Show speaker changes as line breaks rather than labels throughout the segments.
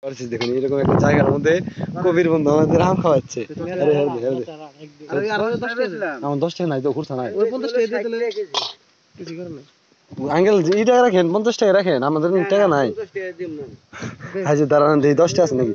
পরিস্থিতি দেখুন, এরকম একটা জায়গার মধ্যে কবির বন্ধু আমাদের আম খাওয়াচ্ছে। আমার 10 টাকা নাই তো, খুঁড়ছা নাই আঙ্কেল, এই টাকা রাখেন, 50 টাকা রাখেন, আমাদের টাকা নাই। হাজি দাঁড়ান, 10 টাকা আছে নাকি?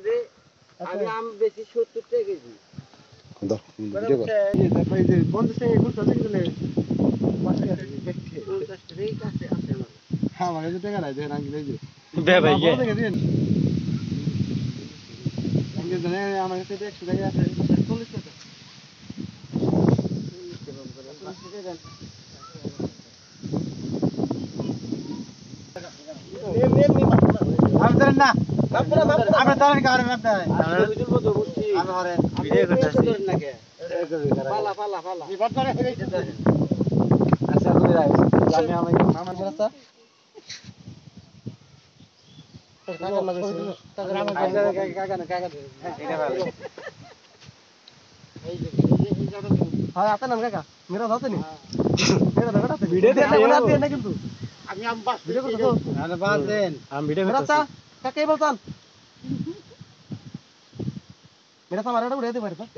मेरा सामान उड़ा दे मेरे पास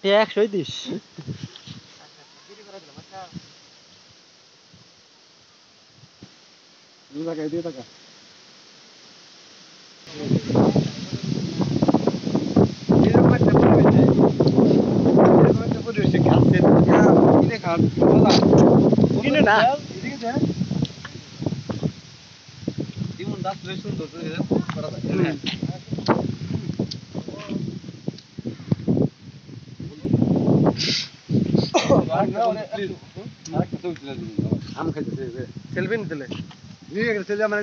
टैक्स होई दिस दूसरा कह दिया था का ये मत बोलो से घास से क्या इने खा बोला इने ना Das lösen dort wieder. Para da. Am খাইতেছে সেলফি নিতে নিয়ে গেছে যে আমার